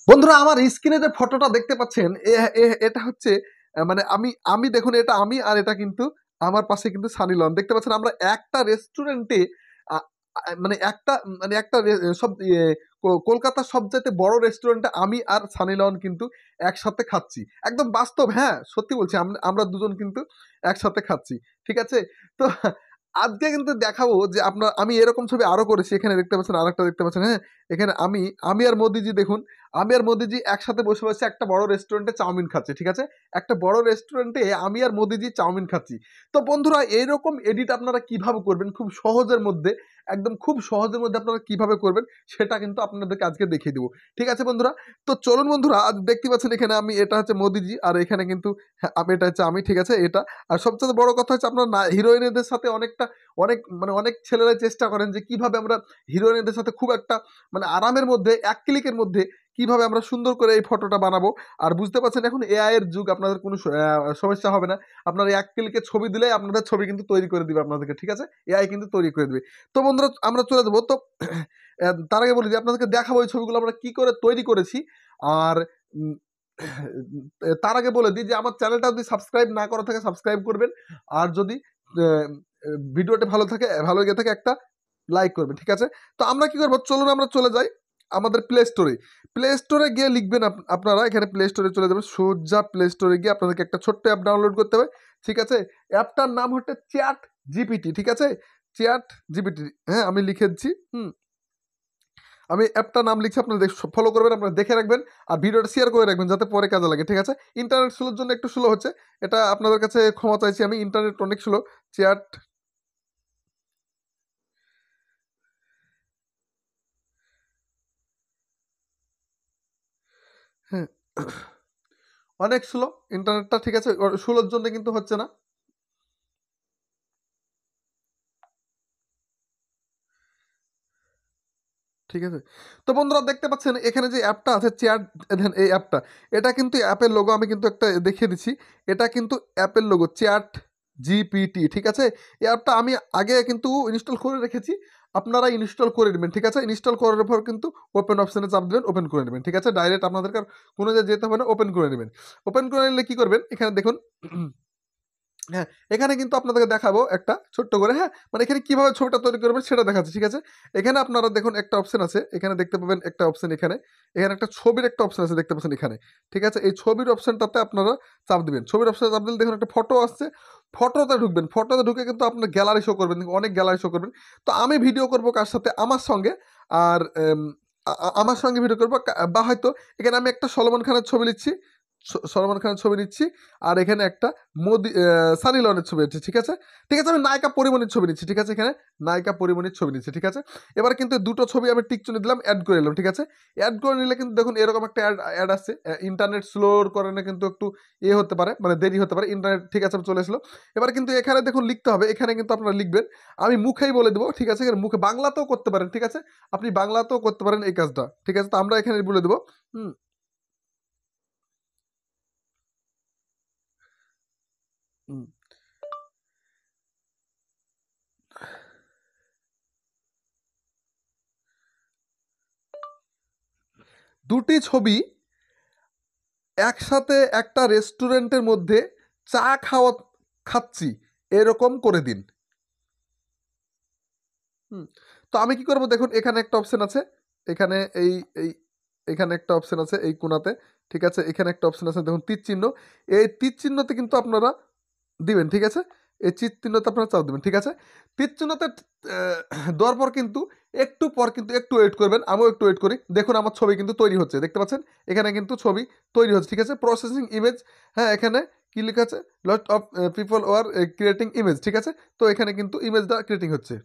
বন্ধুরা আমার স্ক্রিনে যে ফটোটা দেখতে পাচ্ছেন এটা হচ্ছে মানে আমি আমি দেখুন এটা আমি আর এটা কিন্তু আমার পাশে কিন্তু সানি লন দেখতে পাচ্ছেন আমরা একটা রেস্টুরেন্টে মানে একটা সব কলকাতার সবচাইতে বড় রেস্টুরেন্টে আমি আর সানি লন কিন্তু একসাথে খাচ্ছি একদম বাস্তব হ্যাঁ সত্যি বলছি আমরা দুজন কিন্তু একসাথে খাচ্ছি ঠিক আছে তো আজকে কিন্তু দেখাবো যে আপনার আমি এরকম ছবি আরো করেছি এখানে দেখতে পাচ্ছেন আরেকটা দেখতে পাচ্ছেন হ্যাঁ এখানে আমি আর মোদিজি দেখুন আমি আর মোদিজি একসাথে বসে বসে একটা বড় রেস্টুরেন্টে চাউমিন খাচ্ছি ঠিক আছে একটা বড় রেস্টুরেন্টে আমি আর মোদিজি চাউমিন খাচ্ছি তো বন্ধুরা এইরকম এডিট আপনারা কিভাবে করবেন খুব সহজের মধ্যে একদম খুব সহজের মধ্যে আপনারা কিভাবে করবেন সেটা কিন্তু আপনাদেরকে আজকে দেখিয়ে দেবো ঠিক আছে বন্ধুরা তো চলুন বন্ধুরা আজ দেখতে পাচ্ছেন এখানে আমি এটা হচ্ছে মোদিজি আর এখানে কিন্তু আমি এটা হচ্ছে আমি ঠিক আছে এটা আর সবচেয়ে বড় কথা হচ্ছে আপনার হিরোইনদের সাথে অনেক ছেলেরাই চেষ্টা করেন যে কিভাবে আমরা হিরোইনদের সাথে খুব একটা মানে আরামের মধ্যে এক ক্লিকের মধ্যে কিভাবে আমরা সুন্দর করে এই ফটোটা বানাবো আর বুঝতে পারছেন এখন এআই এর যুগ আপনাদের কোনো সমস্যা হবে না আপনারা এক ক্লিকে ছবি দিলে আপনাদের ছবি কিন্তু তৈরি করে দিবে আপনাদেরকে ঠিক আছে এআই কিন্তু তৈরি করে দিবে তো বন্ধুরা আমরা চলে যাবো তো তার আগে বলি যে আপনাদেরকে দেখাবো এই ছবিগুলো আমরা কি করে তৈরি করেছি আর তার আগে বলে দিই যে আমার চ্যানেলটা যদি সাবস্ক্রাইব না করা থাকে সাবস্ক্রাইব করবেন আর যদি ভিডিওটা ভালো লেগে থাকে একটা লাইক করবেন ঠিক আছে তো আমরা কি করবো চলুন আমরা চলে যাই আমাদের প্লে স্টোরে গিয়ে লিখবেন আপনারা এখানে প্লে স্টোরে চলে যাবেন সোজা প্লে স্টোরে গিয়ে আপনাদেরকে একটা ছোট্ট অ্যাপ ডাউনলোড করতে হবে ঠিক আছে অ্যাপটার নাম হচ্ছে চ্যাট জিপিটি ঠিক আছে চ্যাট জিপিটি হ্যাঁ আমি লিখেছি আমি অ্যাপটার নাম লিখছি আপনারা ফলো করবেন আপনারা দেখে রাখবেন আর ভিডিওটা শেয়ার করে রাখবেন যাতে পরে কাজে লাগে ঠিক আছে ইন্টারনেট স্লোর জন্য একটু স্লো হচ্ছে এটা আপনাদের কাছে ক্ষমা চাইছি আমি ইন্টারনেট অনেক স্লো চ্যাট হ্যাঁ অনেক স্লো ইন্টারনেটটা ঠিক আছে স্লোর জন্য কিন্তু হচ্ছে না ঠিক আছে তো বন্ধুরা দেখতে পাচ্ছেন এখানে যে অ্যাপটা আছে চেয়ার এই অ্যাপটা এটা কিন্তু অ্যাপের লোগো আমি কিন্তু একটা দেখিয়ে দিচ্ছি এটা কিন্তু অ্যাপের লোগো চ্যাট জিপিটি ঠিক আছে এই অ্যাপটা আমি আগে কিন্তু ইনস্টল করে রেখেছি আপনারা ইনস্টল করে নেবেন ঠিক আছে ইনস্টল করার পর কিন্তু ওপেন অপশানে চাপ দেবেন ওপেন করে নেবেন ঠিক আছে ডাইরেক্ট আপনাদেরকে কোনো জায়গায় যেতে হবে না ওপেন করে নেবেন ওপেন করে নিলে কী করবেন এখানে দেখুন হ্যাঁ এখানে কিন্তু আপনাদেরকে দেখাবো একটা ছোট্ট করে হ্যাঁ মানে এখানে কিভাবে ছবিটা তৈরি করবেন সেটা দেখাচ্ছে ঠিক আছে এখানে আপনারা দেখুন একটা অপশন আছে এখানে দেখতে পাবেন একটা অপশন এখানে এখানে একটা ছবির একটা অপশন আছে দেখতে পাচ্ছেন এখানে ঠিক আছে এই ছবির অপশনটাতে আপনারা চাপ দিবেন ছবির অপশনে চাপ দিলে দেখুন একটা ফটো আসছে ফটোতে ঢুকে কিন্তু আপনার গ্যালারি শো করবেন অনেক গ্যালারি শো করবেন তো আমি ভিডিও করবো কার সাথে আমার সঙ্গে আর আমার সঙ্গে ভিডিও করবো বা হয়তো এখানে আমি একটা সলমন খানের ছবি নিচ্ছি সলমন খানের ছবি নিচ্ছি আর এখানে একটা সানি লিওনের ছবি আছে ঠিক আছে আমি নায়িকা পরিমণির ছবি নিচ্ছি ঠিক আছে এখানে নায়িকা পরিমণির ছবি নিচ্ছি ঠিক আছে এবার কিন্তু দুটো ছবি আমি টিকচুনি দিলাম অ্যাড করে নিলাম ঠিক আছে অ্যাড করে নিলে কিন্তু দেখুন এরকম একটা অ্যাড আসছে ইন্টারনেট স্লোর কারণে কিন্তু একটু হতে পারে মানে দেরি হতে পারে ইন্টারনেট ঠিক আছে চলে আসলো এবার কিন্তু এখানে দেখুন লিখতে হবে এখানে কিন্তু আপনারা লিখবেন আমি মুখেই বলে দেবো ঠিক আছে মুখে বাংলাতেও করতে পারেন ঠিক আছে আপনি বাংলাতেও করতে পারেন এই কাজটা ঠিক আছে তো আমরা এখানে বলে দেবো হুম হুম দুটি ছবি একসাথে একটা রেস্টুরেন্টের মধ্যে খাচ্ছি এরকম করে দিন হুম তো আমি কি করব দেখুন এখানে একটা অপশন আছে এখানে এই এই এখানে একটা অপশন আছে এই কোণাতে ঠিক আছে এখানে একটা অপশন আছে দেখুন তীর চিহ্ন এই তীর চিহ্নতে কিন্তু আপনারা দিবেন ঠিক আছে এই তীর চিহ্নতে আপনারা চাপ দিবেন ঠিক আছে তীর চিহ্নতে দেওয়ার পর কিন্তু একটু ওয়েট করবেন আমিও একটু ওয়েট করি দেখুন আমার ছবি কিন্তু তৈরি হচ্ছে দেখতে পাচ্ছেন এখানে কিন্তু ছবি তৈরি হচ্ছে ঠিক আছে প্রসেসিং ইমেজ হ্যাঁ এখানে কি লেখা আছে lot of people R creating image ঠিক আছে তো এখানে কিন্তু ইমেজটা ক্রিয়েটিং হচ্ছে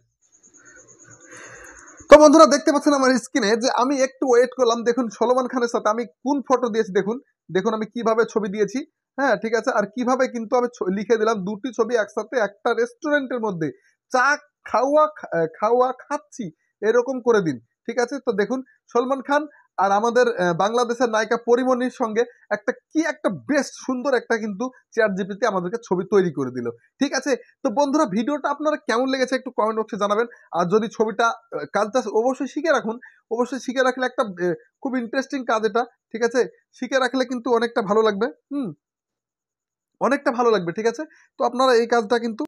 তো বন্ধুরা দেখতে পাচ্ছেন আমার স্ক্রিনে যে আমি একটু ওয়েট করলাম দেখুন সলমান খানের সাথে আমি কোন ফটো দিয়েছি দেখুন দেখুন আমি কিভাবে ছবি দিয়েছি হ্যাঁ ঠিক আছে আর কিভাবে কিন্তু আমি লিখে দিলাম দুটি ছবি একসাথে একটা রেস্টুরেন্টের মধ্যে চা খাওয়া খাচ্ছি এরকম করে দিন ঠিক আছে তো দেখুন সলমান খান আর আমাদের বাংলাদেশের নায়িকা পরিমণির সঙ্গে একটা বেস্ট সুন্দর একটা কিন্তু চ্যাট জিপিটি আমাদেরকে ছবি তৈরি করে দিল। ঠিক আছে, তো বন্ধুরা ভিডিওটা আপনারা কেমন লেগেছে একটু কমেন্ট বক্সে জানাবেন। আর যদি ছবিটা কাজটা অবশ্যই শিখে রাখুন, অবশ্যই শিখে রাখলে একটা খুব ইন্টারেস্টিং কাজ এটা। ঠিক আছে, শিখে রাখলে কিন্তু অনেকটা ভালো লাগবে, অনেকটা ভালো লাগবে। ঠিক আছে, তো আপনারা এই কাজটা কিন্তু